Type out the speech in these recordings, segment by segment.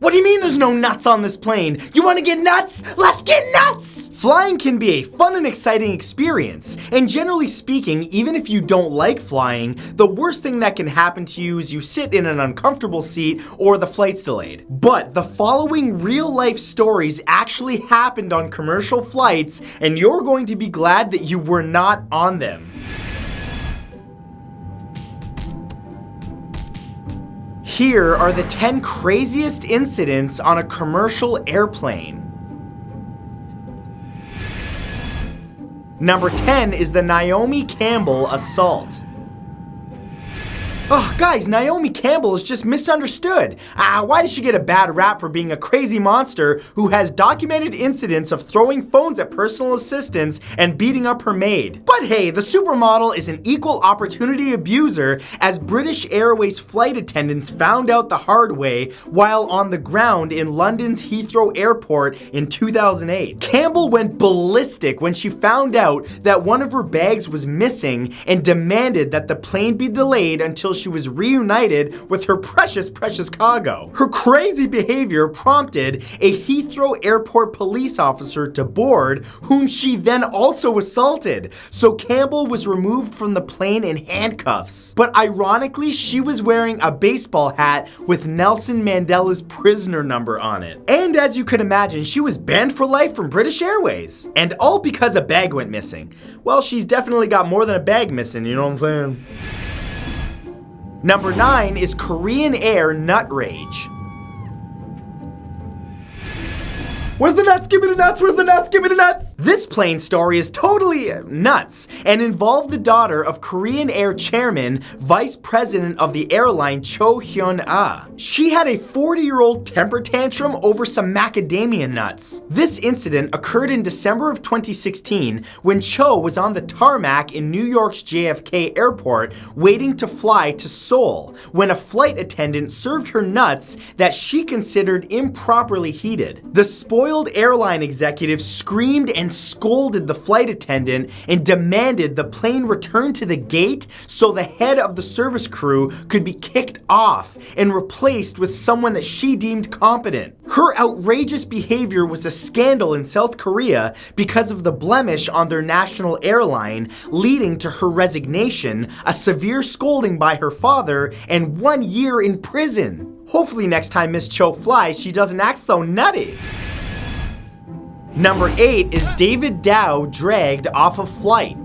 What do you mean there's no nuts on this plane? You want to get nuts? Let's get nuts! Flying can be a fun and exciting experience, and generally speaking, even if you don't like flying, the worst thing that can happen to you is you sit in an uncomfortable seat or the flight's delayed. But the following real-life stories actually happened on commercial flights, and you're going to be glad that you were not on them. Here are the 10 craziest incidents on a commercial airplane. Number 10 is the Naomi Campbell assault. Oh, guys, Naomi Campbell is just misunderstood. Why does she get a bad rap for being a crazy monster who has documented incidents of throwing phones at personal assistants and beating up her maid? But hey, the supermodel is an equal opportunity abuser, as British Airways flight attendants found out the hard way while on the ground in London's Heathrow Airport in 2008. Campbell went ballistic when she found out that one of her bags was missing and demanded that the plane be delayed until she was reunited with her precious cargo. Her crazy behavior prompted a Heathrow Airport police officer to board, whom she then also assaulted. So Campbell was removed from the plane in handcuffs. But ironically, she was wearing a baseball hat with Nelson Mandela's prisoner number on it. And as you could imagine, she was banned for life from British Airways. And all because a bag went missing. Well, she's definitely got more than a bag missing, you know what I'm saying? Number 9 is Korean Air nut rage. Where's the nuts? Give me the nuts. Where's the nuts? Give me the nuts. This plane story is totally nuts and involved the daughter of Korean Air chairman, vice president of the airline Cho Hyun-ah. She had a 40-year-old temper tantrum over some macadamia nuts. This incident occurred in December of 2016 when Cho was on the tarmac in New York's JFK airport waiting to fly to Seoul when a flight attendant served her nuts that she considered improperly heated. The spoiled airline executive screamed and scolded the flight attendant and demanded the plane return to the gate so the head of the service crew could be kicked off and replaced with someone that she deemed competent. Her outrageous behavior was a scandal in South Korea because of the blemish on their national airline, leading to her resignation, a severe scolding by her father, and 1 year in prison. Hopefully next time Miss Cho flies, she doesn't act so nutty. Number 8 is David Dow dragged off a flight.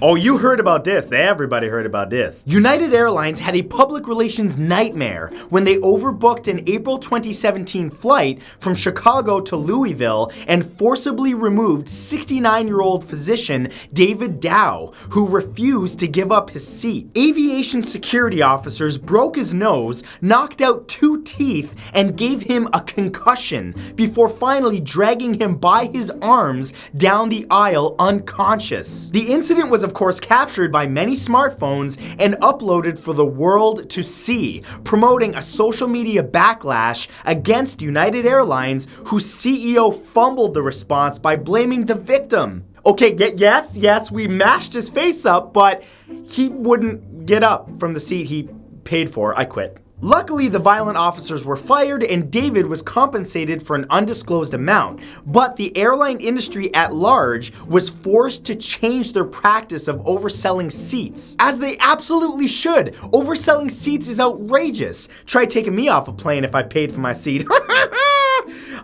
Oh, you heard about this. Everybody heard about this. United Airlines had a public relations nightmare when they overbooked an April 2017 flight from Chicago to Louisville and forcibly removed 69-year-old physician David Dow, who refused to give up his seat. Aviation security officers broke his nose, knocked out 2 teeth, and gave him a concussion before finally dragging him by his arms down the aisle unconscious. The incident was of course captured by many smartphones and uploaded for the world to see, promoting a social media backlash against United Airlines, whose CEO fumbled the response by blaming the victim. Okay, yes, we mashed his face up, but he wouldn't get up from the seat he paid for. I quit. Luckily, the violent officers were fired and David was compensated for an undisclosed amount, but the airline industry at large was forced to change their practice of overselling seats. As they absolutely should. Overselling seats is outrageous. Try taking me off a plane if I paid for my seat.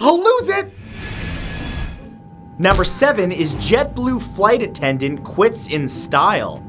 I'll lose it! Number 7 is JetBlue flight attendant quits in style.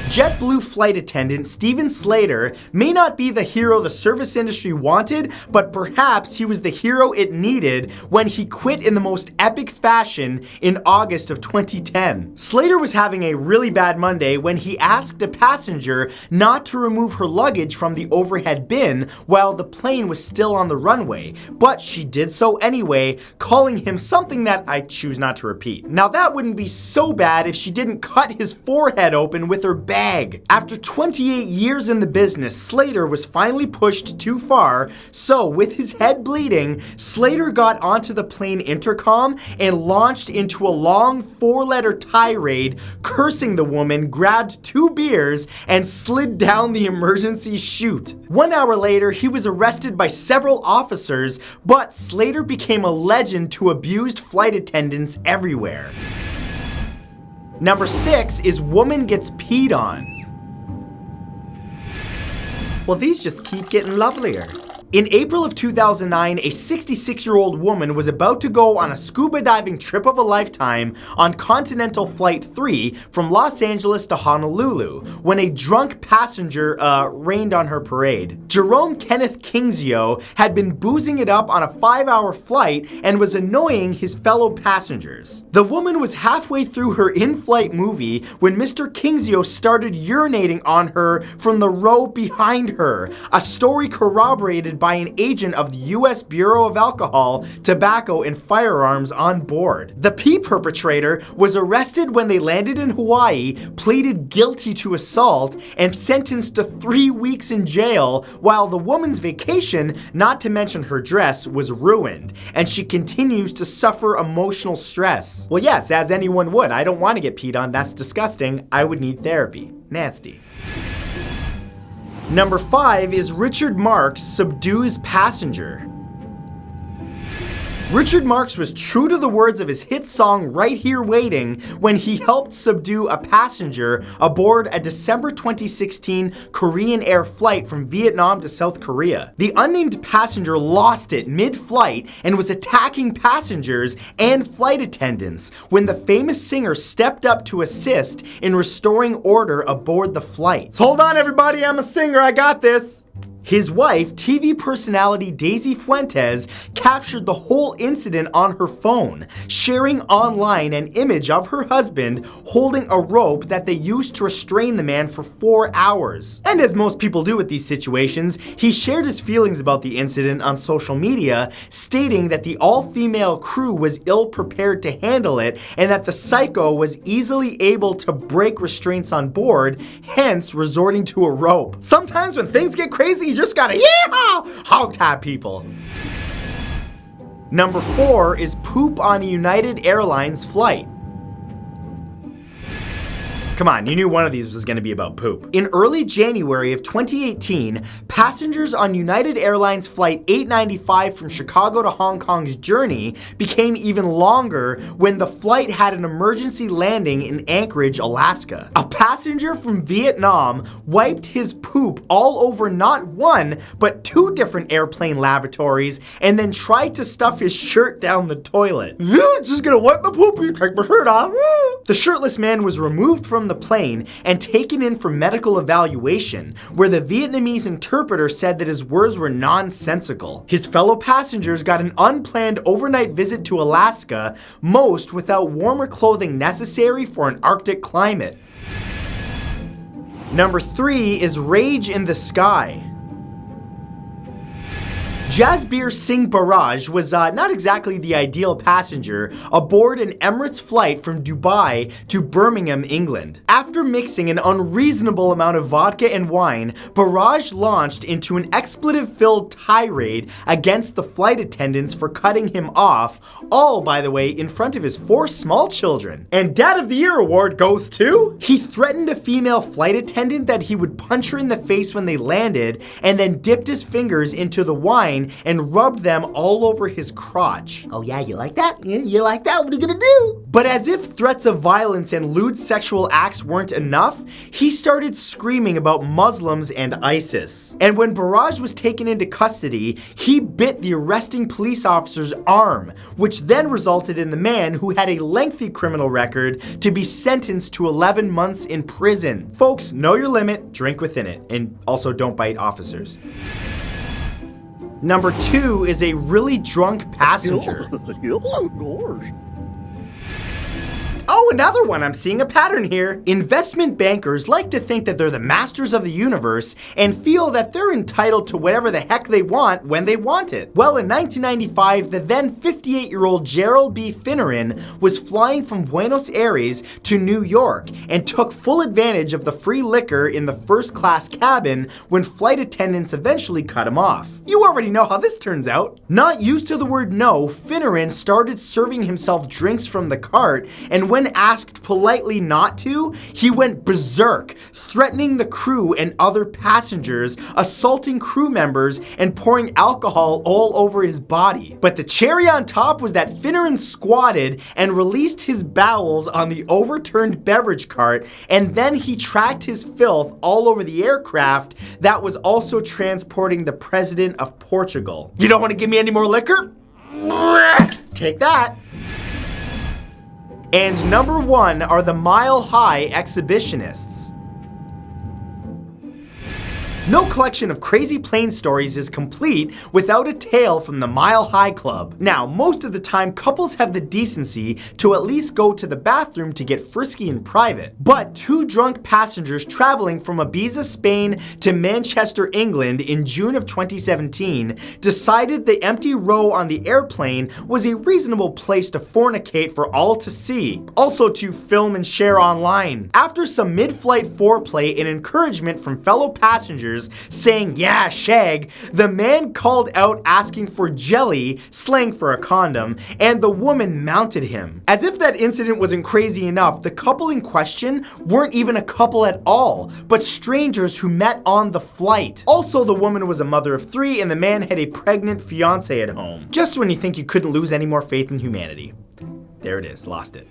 JetBlue flight attendant Steven Slater may not be the hero the service industry wanted, but perhaps he was the hero it needed when he quit in the most epic fashion in August of 2010. Slater was having a really bad Monday when he asked a passenger not to remove her luggage from the overhead bin while the plane was still on the runway, but she did so anyway, calling him something that I choose not to repeat. Now that wouldn't be so bad if she didn't cut his forehead open with her bag bag. After 28 years in the business, Slater was finally pushed too far, so with his head bleeding, Slater got onto the plane intercom and launched into a long 4-letter tirade, cursing the woman, grabbed 2 beers, and slid down the emergency chute. 1 hour later, he was arrested by several officers, but Slater became a legend to abused flight attendants everywhere. Number 6 is woman gets peed on. Well, these just keep getting lovelier. In April of 2009, a 66-year-old woman was about to go on a scuba diving trip of a lifetime on Continental Flight 3 from Los Angeles to Honolulu when a drunk passenger rained on her parade. Jerome Kenneth Kingsio had been boozing it up on a 5-hour flight and was annoying his fellow passengers. The woman was halfway through her in-flight movie when Mr. Kingsio started urinating on her from the row behind her, a story corroborated by an agent of the U.S. Bureau of Alcohol, Tobacco, and Firearms on board. The pee perpetrator was arrested when they landed in Hawaii, pleaded guilty to assault, and sentenced to 3 weeks in jail, while the woman's vacation, not to mention her dress, was ruined, and she continues to suffer emotional stress. Well, yes, as anyone would. I don't want to get peed on. That's disgusting. I would need therapy. Nasty. Number 5 is Richard Marx subdues passenger. Richard Marx was true to the words of his hit song Right Here Waiting when he helped subdue a passenger aboard a December 2016 Korean Air flight from Vietnam to South Korea. The unnamed passenger lost it mid-flight and was attacking passengers and flight attendants when the famous singer stepped up to assist in restoring order aboard the flight. Hold on everybody, I'm a singer, I got this. His wife, TV personality Daisy Fuentes, captured the whole incident on her phone, sharing online an image of her husband holding a rope that they used to restrain the man for 4 hours. And as most people do with these situations, he shared his feelings about the incident on social media, stating that the all-female crew was ill-prepared to handle it and that the psycho was easily able to break restraints on board, hence resorting to a rope. Sometimes when things get crazy, you just gotta hog tie people. Number 4 is poop on a United Airlines flight. Come on, you knew one of these was going to be about poop. In early January of 2018, passengers on United Airlines Flight 895 from Chicago to Hong Kong's journey became even longer when the flight had an emergency landing in Anchorage, Alaska. A passenger from Vietnam wiped his poop all over not one, but 2 different airplane lavatories and then tried to stuff his shirt down the toilet. Just gonna wipe my poop, you take my shirt off. The shirtless man was removed from the plane and taken in for medical evaluation, where the Vietnamese interpreter said that his words were nonsensical. His fellow passengers got an unplanned overnight visit to Alaska, most without warmer clothing necessary for an Arctic climate. Number 3 is rage in the sky. Jasbir Singh Barrage was not exactly the ideal passenger aboard an Emirates flight from Dubai to Birmingham, England. After mixing an unreasonable amount of vodka and wine, Barrage launched into an expletive-filled tirade against the flight attendants for cutting him off, all, by the way, in front of his 4 small children. And Dad of the Year award goes to... He threatened a female flight attendant that he would punch her in the face when they landed, and then dipped his fingers into the wine and rubbed them all over his crotch. Oh yeah, you like that? You like that? What are you gonna do? But as if threats of violence and lewd sexual acts weren't enough, he started screaming about Muslims and ISIS. And when Barrage was taken into custody, he bit the arresting police officer's arm, which then resulted in the man, who had a lengthy criminal record, to be sentenced to 11 months in prison. Folks, know your limit, drink within it, and also don't bite officers. Number 2 is a really drunk passenger. Oh, another one. I'm seeing a pattern here. Investment bankers like to think that they're the masters of the universe and feel that they're entitled to whatever the heck they want when they want it. Well, in 1995, the then 58-year-old Gerald B. Finneran was flying from Buenos Aires to New York and took full advantage of the free liquor in the first-class cabin when flight attendants eventually cut him off. You already know how this turns out. Not used to the word no, Finneran started serving himself drinks from the cart, and when asked politely not to, he went berserk, threatening the crew and other passengers, assaulting crew members, and pouring alcohol all over his body. But the cherry on top was that Finneran squatted and released his bowels on the overturned beverage cart, and then he tracked his filth all over the aircraft that was also transporting the president of Portugal. You don't want to give me any more liquor? Take that. And number 1 are the Mile High exhibitionists. No collection of crazy plane stories is complete without a tale from the Mile High Club. Now, most of the time, couples have the decency to at least go to the bathroom to get frisky in private. But 2 drunk passengers traveling from Ibiza, Spain to Manchester, England in June of 2017 decided the empty row on the airplane was a reasonable place to fornicate for all to see. Also to film and share online. After some mid-flight foreplay and encouragement from fellow passengers saying, "Yeah, shag," the man called out asking for jelly, slang for a condom, and the woman mounted him. As if that incident wasn't crazy enough, the couple in question weren't even a couple at all, but strangers who met on the flight. Also, the woman was a mother of 3 and the man had a pregnant fiance at home. Just when you think you couldn't lose any more faith in humanity. There it is, lost it.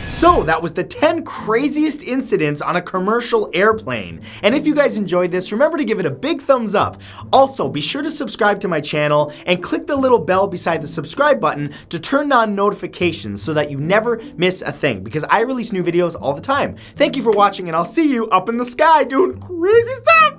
So that was the 10 craziest incidents on a commercial airplane. And if you guys enjoyed this, remember to give it a big thumbs up. Also, be sure to subscribe to my channel and click the little bell beside the subscribe button to turn on notifications so that you never miss a thing, because I release new videos all the time. Thank you for watching, and I'll see you up in the sky doing crazy stuff.